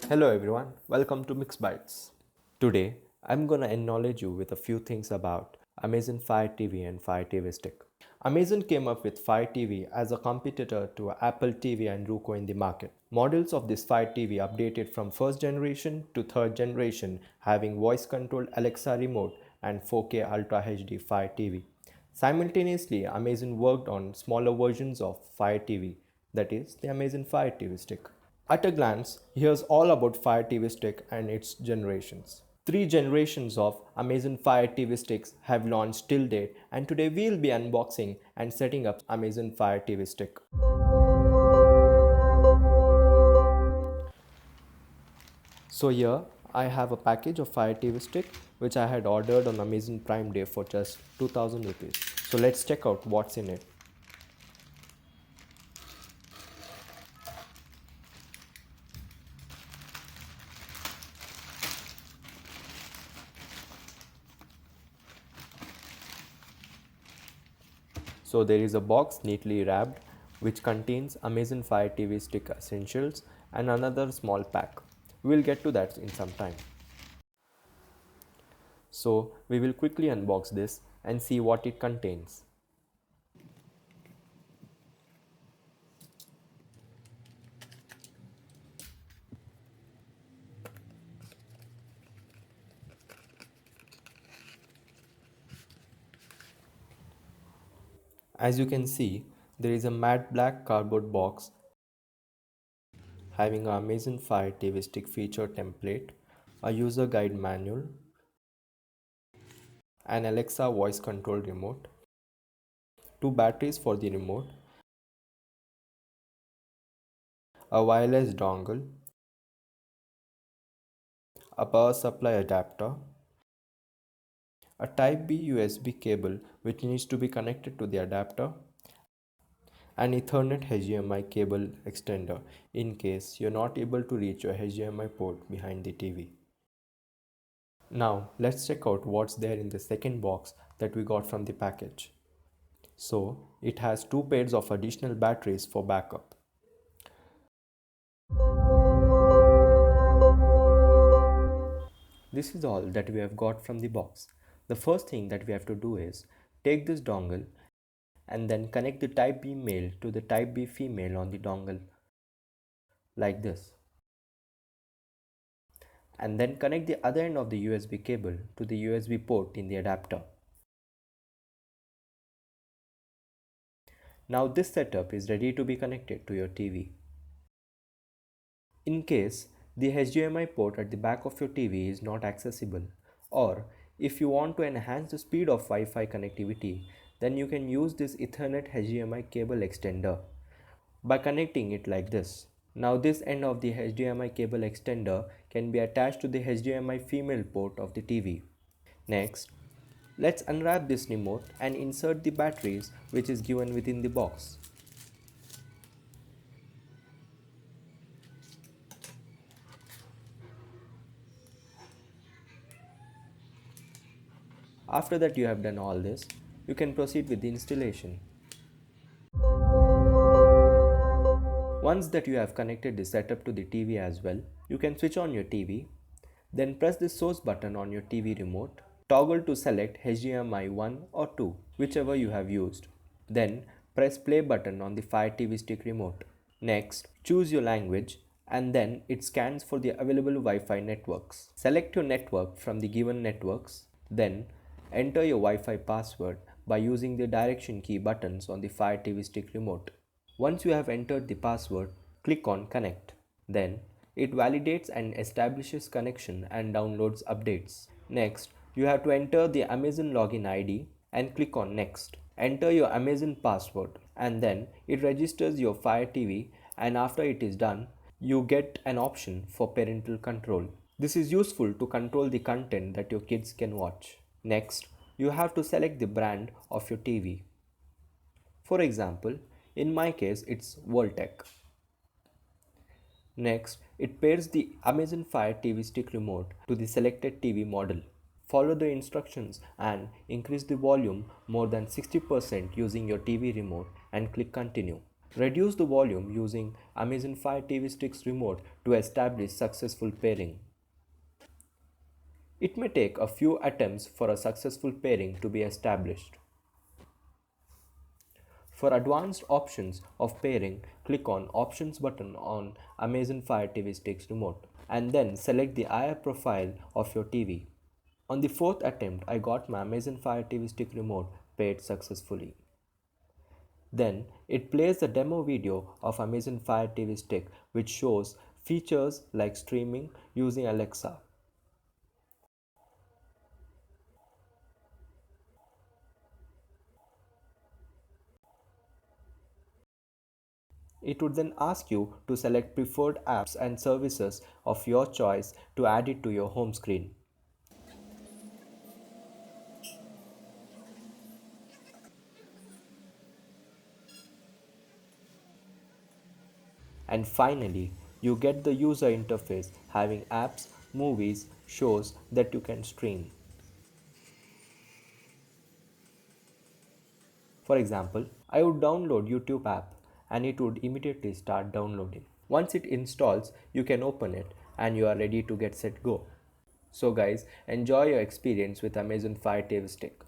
Hello everyone, welcome to Mix Bytes. Today, I'm gonna acknowledge you with a few things about Amazon Fire TV and Fire TV Stick. Amazon came up with Fire TV as a competitor to Apple TV and Roku in the market. Models of this Fire TV updated from first generation to third generation, having voice controlled Alexa remote and 4K Ultra HD Fire TV. Simultaneously, Amazon worked on smaller versions of Fire TV, that is, the Amazon Fire TV Stick. At a glance, here's all about Fire TV Stick and its generations. Three generations of Amazon Fire TV Sticks have launched till date, and today we'll be unboxing and setting up Amazon Fire TV Stick. So here I have a package of Fire TV Stick which I had ordered on Amazon Prime Day for just 2000 rupees. So let's check out what's in it. So there is a box neatly wrapped which contains Amazon Fire TV Stick essentials and another small pack. We'll get to that in some time. So we will quickly unbox this and see what it contains. As you can see, there is a matte black cardboard box having an Amazon Fire TV Stick feature template, a user guide manual, an Alexa voice control remote, two batteries for the remote, a wireless dongle, a power supply adapter, a Type B USB cable which needs to be connected to the adapter, an Ethernet HDMI cable extender in case you're not able to reach your HDMI port behind the TV. Now let's check out what's there in the second box that we got from the package. So it has two pairs of additional batteries for backup. This is all that we have got from the box. The first thing that we have to do is take this dongle and then connect the Type B male to the Type B female on the dongle like this. And then connect the other end of the USB cable to the USB port in the adapter. Now this setup is ready to be connected to your TV. In case the HDMI port at the back of your TV is not accessible, or if you want to enhance the speed of Wi-Fi connectivity, then you can use this Ethernet HDMI cable extender by connecting it like this. Now this end of the HDMI cable extender can be attached to the HDMI female port of the TV. Next, let's unwrap this remote and insert the batteries which is given within the box. After that you have done all this, you can proceed with the installation. Once that you have connected the setup to the TV as well, you can switch on your TV, then press the source button on your TV remote, toggle to select HDMI 1 or 2, whichever you have used. Then press play button on the Fire TV Stick remote. Next, choose your language and then it scans for the available Wi-Fi networks. Select your network from the given networks, then enter your Wi-Fi password by using the direction key buttons on the Fire TV Stick remote. Once you have entered the password, click on Connect. Then it validates and establishes connection and downloads updates. Next, you have to enter the Amazon login ID and click on Next. Enter your Amazon password and then it registers your Fire TV, and after it is done, you get an option for parental control. This is useful to control the content that your kids can watch. Next, you have to select the brand of your TV. For example, in my case, it's Voltec. Next, it pairs the Amazon Fire TV Stick remote to the selected TV model. Follow the instructions and increase the volume more than 60% using your TV remote and click continue. Reduce the volume using Amazon Fire TV Stick's remote to establish successful pairing. It may take a few attempts for a successful pairing to be established. For advanced options of pairing, click on Options button on Amazon Fire TV Stick's remote and then select the IR profile of your TV. On the fourth attempt, I got my Amazon Fire TV Stick remote paired successfully. Then it plays the demo video of Amazon Fire TV Stick, which shows features like streaming using Alexa. It would then ask you to select preferred apps and services of your choice to add it to your home screen. And finally, you get the user interface having apps, movies, shows that you can stream. For example, I would download YouTube app and it would immediately start downloading. Once it installs, you can open it and you are ready to get set go. So guys, enjoy your experience with Amazon Fire TV Stick.